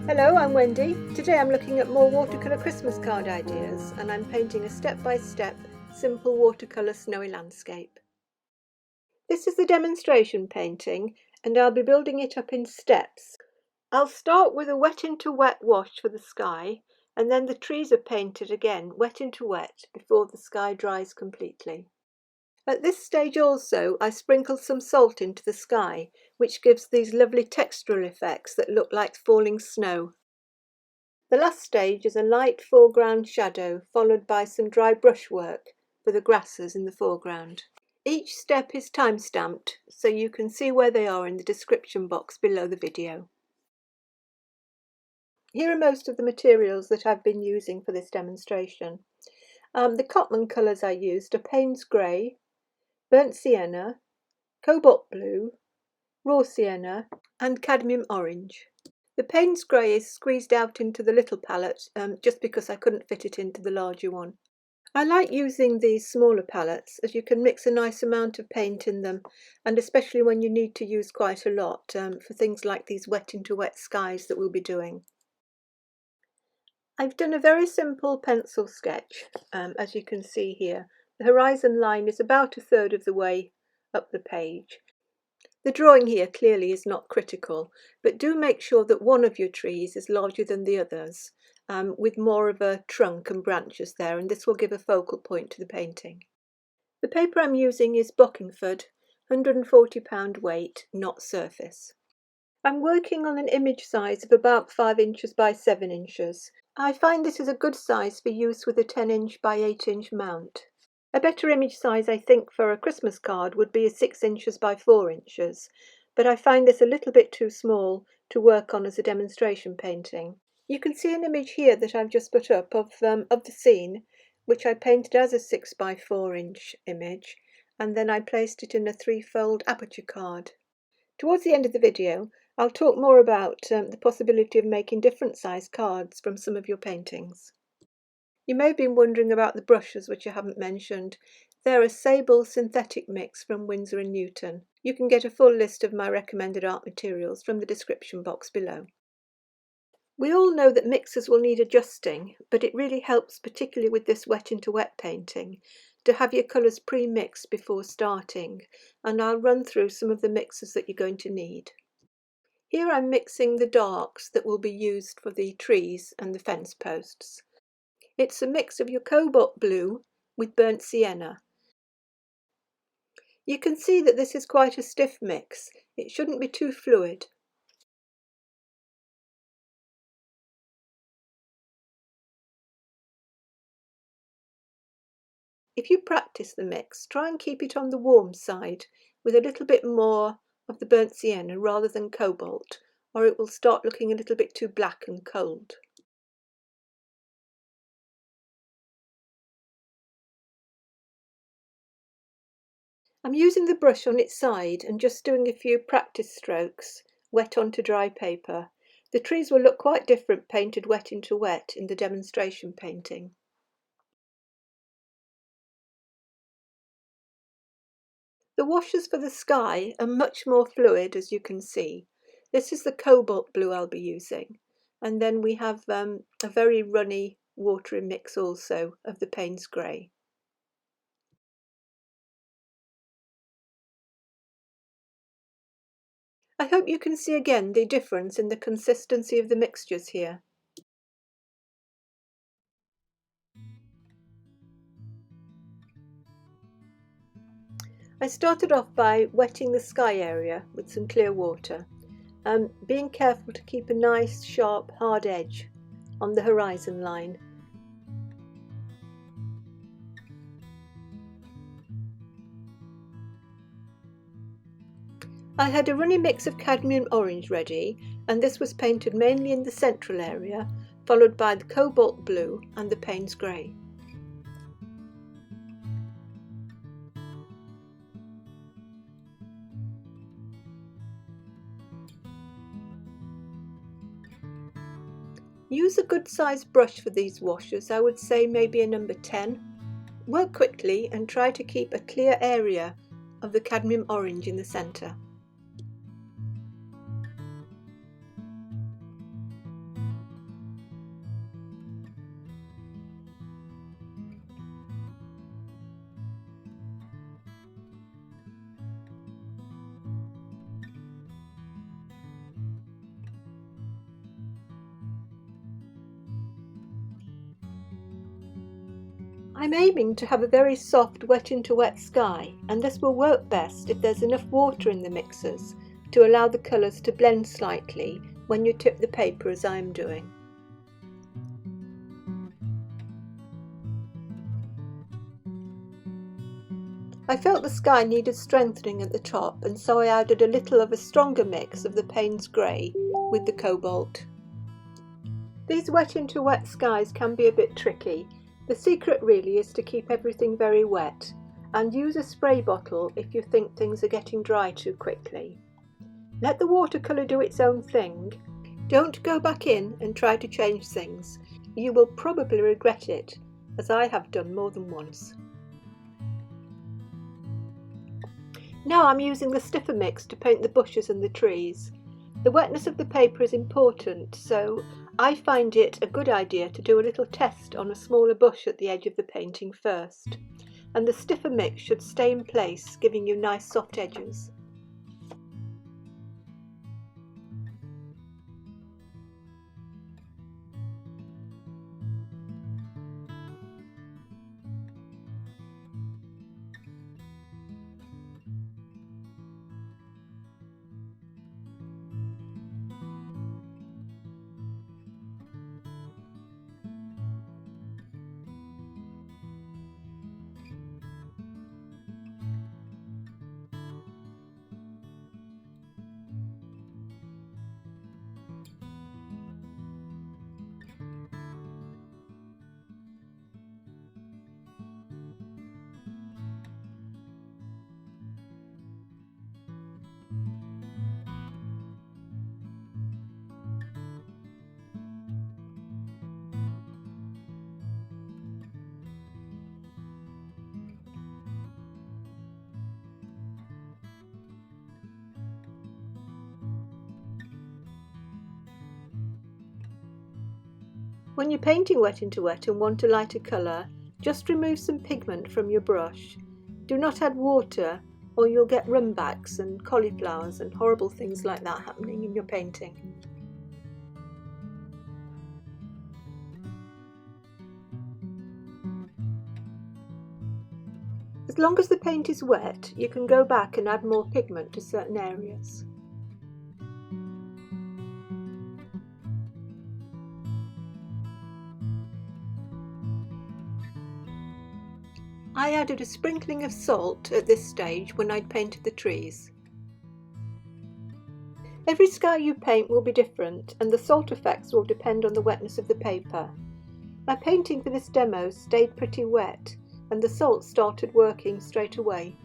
Hello, I'm Wendy. Today I'm looking at more watercolour Christmas card ideas, and I'm painting a step-by-step simple watercolour snowy landscape. This is the demonstration painting, and I'll be building it up in steps. I'll start with a wet into wet wash for the sky, and then the trees are painted again wet into wet before the sky dries completely. At this stage also I sprinkle some salt into the sky, which gives these lovely textural effects that look like falling snow. The last stage is a light foreground shadow followed by some dry brushwork for the grasses in the foreground. Each step is time-stamped so you can see where they are in the description box below the video. Here are most of the materials that I've been using for this demonstration. The Cotman colours I used are Payne's Grey, Burnt Sienna, Cobalt Blue, Raw Sienna and Cadmium Orange. The Payne's Grey is squeezed out into the little palette just because I couldn't fit it into the larger one. I like using these smaller palettes as you can mix a nice amount of paint in them, and especially when you need to use quite a lot for things like these wet into wet skies that we'll be doing. I've done a very simple pencil sketch, as you can see here. The horizon line is about a third of the way up the page. The drawing here clearly is not critical, but do make sure that one of your trees is larger than the others, with more of a trunk and branches there, and this will give a focal point to the painting. The paper I'm using is Bockingford, £140 weight, not surface. I'm working on an image size of about 5 inches by 7 inches. I find this is a good size for use with a 10-inch by 8-inch mount. A better image size, I think, for a Christmas card would be a 6 inches by 4 inches, but I find this a little bit too small to work on as a demonstration painting. You can see an image here that I've just put up of the scene, which I painted as a 6 by 4 inch image, and then I placed it in a 3-fold aperture card. Towards the end of the video, I'll talk more about the possibility of making different size cards from some of your paintings. You may have been wondering about the brushes, which I haven't mentioned. They're a sable synthetic mix from Winsor & Newton. You can get a full list of my recommended art materials from the description box below. We all know that mixers will need adjusting, but it really helps, particularly with this wet into wet painting, to have your colours pre-mixed before starting, and I'll run through some of the mixers that you're going to need. Here I'm mixing the darks that will be used for the trees and the fence posts. It's a mix of your cobalt blue with burnt sienna. You can see that this is quite a stiff mix. It shouldn't be too fluid. If you practice the mix, try and keep it on the warm side with a little bit more of the burnt sienna rather than cobalt, or it will start looking a little bit too black and cold. I'm using the brush on its side and just doing a few practice strokes, wet onto dry paper. The trees will look quite different painted wet into wet in the demonstration painting. The washes for the sky are much more fluid, as you can see. This is the cobalt blue I'll be using, and then we have a very runny watery mix also of the Payne's Grey. I hope you can see again the difference in the consistency of the mixtures here. I started off by wetting the sky area with some clear water, being careful to keep a nice sharp hard edge on the horizon line. I had a runny mix of cadmium orange ready, and this was painted mainly in the central area, followed by the cobalt blue and the Payne's Grey. Use a good sized brush for these washes, I would say maybe a number 10. Work quickly and try to keep a clear area of the cadmium orange in the centre. I'm aiming to have a very soft wet into wet sky, and this will work best if there's enough water in the mixers to allow the colours to blend slightly when you tip the paper as I'm doing. I felt the sky needed strengthening at the top, and so I added a little of a stronger mix of the Payne's Grey with the Cobalt. These wet into wet skies can be a bit tricky. The secret really is to keep everything very wet, and use a spray bottle if you think things are getting dry too quickly. Let the watercolour do its own thing. Don't go back in and try to change things. You will probably regret it, as I have done more than once. Now I'm using the stiffer mix to paint the bushes and the trees. The wetness of the paper is important, so I find it a good idea to do a little test on a smaller bush at the edge of the painting first, and the stiffer mix should stay in place, giving you nice soft edges. When you're painting wet into wet and want a lighter colour, just remove some pigment from your brush. Do not add water, or you'll get rumbacks and cauliflowers and horrible things like that happening in your painting. As long as the paint is wet, you can go back and add more pigment to certain areas. I added a sprinkling of salt at this stage when I'd painted the trees. Every sky you paint will be different, and the salt effects will depend on the wetness of the paper. My painting for this demo stayed pretty wet, and the salt started working straight away.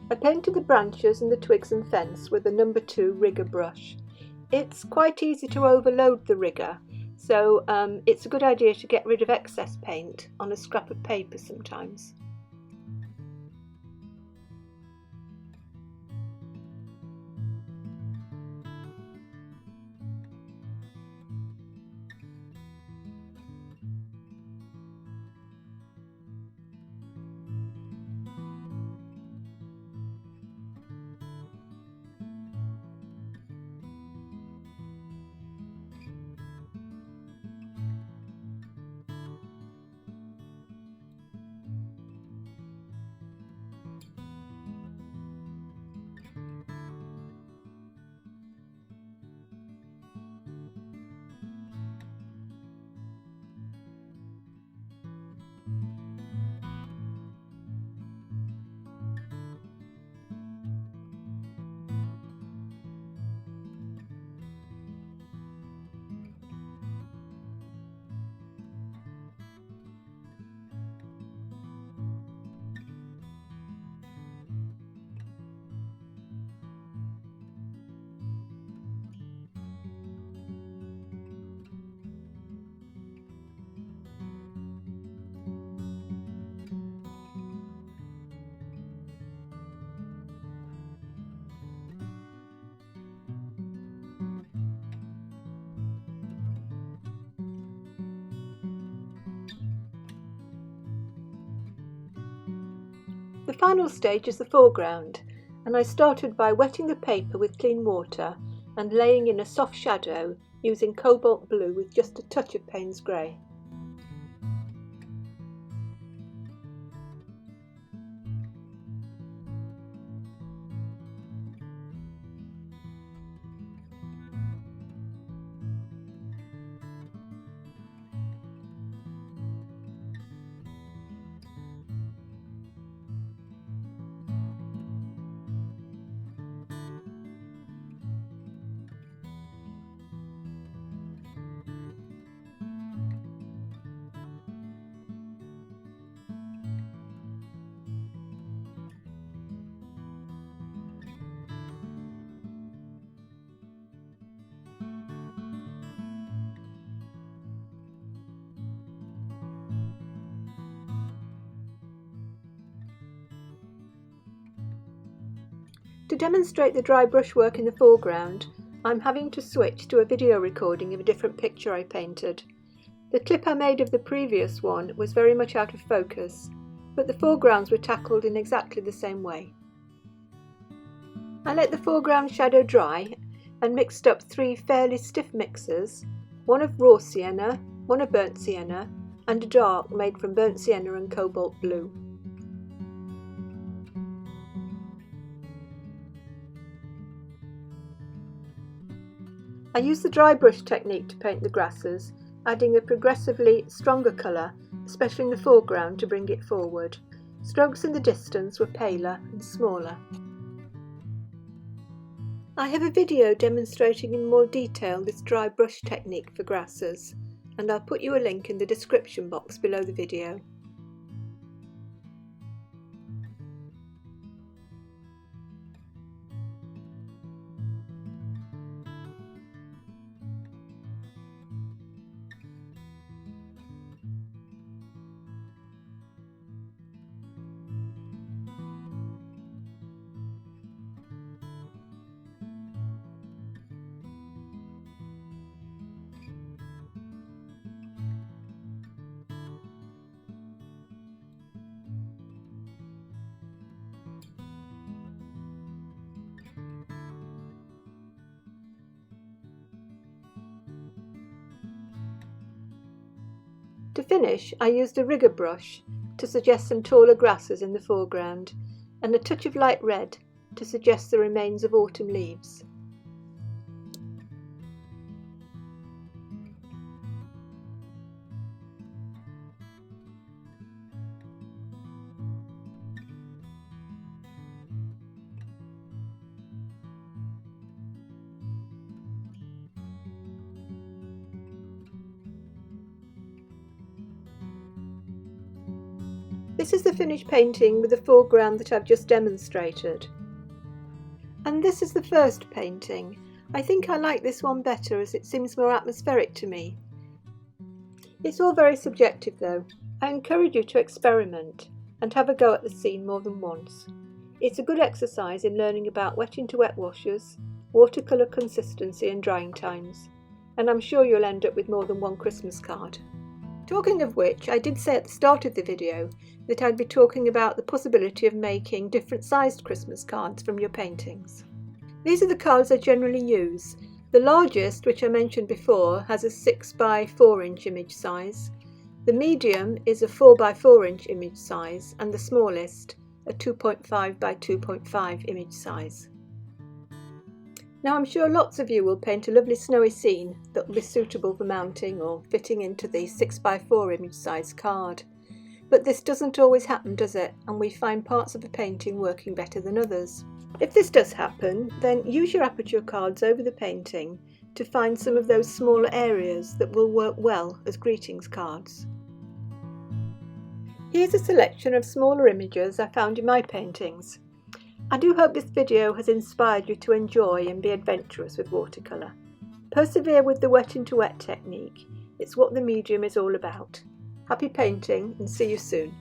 I painted the branches and the twigs and fence with a number 2 rigger brush. It's quite easy to overload the rigger, so it's a good idea to get rid of excess paint on a scrap of paper sometimes. The final stage is the foreground. and I started by wetting the paper with clean water and laying in a soft shadow using cobalt blue with just a touch of Payne's grey. To demonstrate the dry brushwork in the foreground, I'm having to switch to a video recording of a different picture I painted. The clip I made of the previous one was very much out of focus, but the foregrounds were tackled in exactly the same way. I let the foreground shadow dry and mixed up 3 fairly stiff mixes, one of raw sienna, one of burnt sienna, and a dark made from burnt sienna and cobalt blue. I used the dry brush technique to paint the grasses, adding a progressively stronger colour, especially in the foreground, to bring it forward. Strokes in the distance were paler and smaller. I have a video demonstrating in more detail this dry brush technique for grasses, and I'll put you a link in the description box below the video. To finish, I used a rigger brush to suggest some taller grasses in the foreground, and a touch of light red to suggest the remains of autumn leaves. This is the finished painting with the foreground that I've just demonstrated. And this is the first painting. I think I like this one better as it seems more atmospheric to me. It's all very subjective though. I encourage you to experiment and have a go at the scene more than once. It's a good exercise in learning about wetting to wet washes, watercolour consistency and drying times, and I'm sure you'll end up with more than one Christmas card. Talking of which, I did say at the start of the video that I'd be talking about the possibility of making different sized Christmas cards from your paintings. These are the cards I generally use. The largest, which I mentioned before, has a 6 by 4 inch image size. The medium is a 4 by 4 inch image size, and the smallest a 2.5 by 2.5 image size. Now I'm sure lots of you will paint a lovely snowy scene that will be suitable for mounting or fitting into the 6 by 4 image size card. But this doesn't always happen, does it? And we find parts of a painting working better than others. If this does happen, then use your aperture cards over the painting to find some of those smaller areas that will work well as greetings cards. Here's a selection of smaller images I found in my paintings. I do hope this video has inspired you to enjoy and be adventurous with watercolour. Persevere with the wet into wet technique. It's what the medium is all about. Happy painting and see you soon.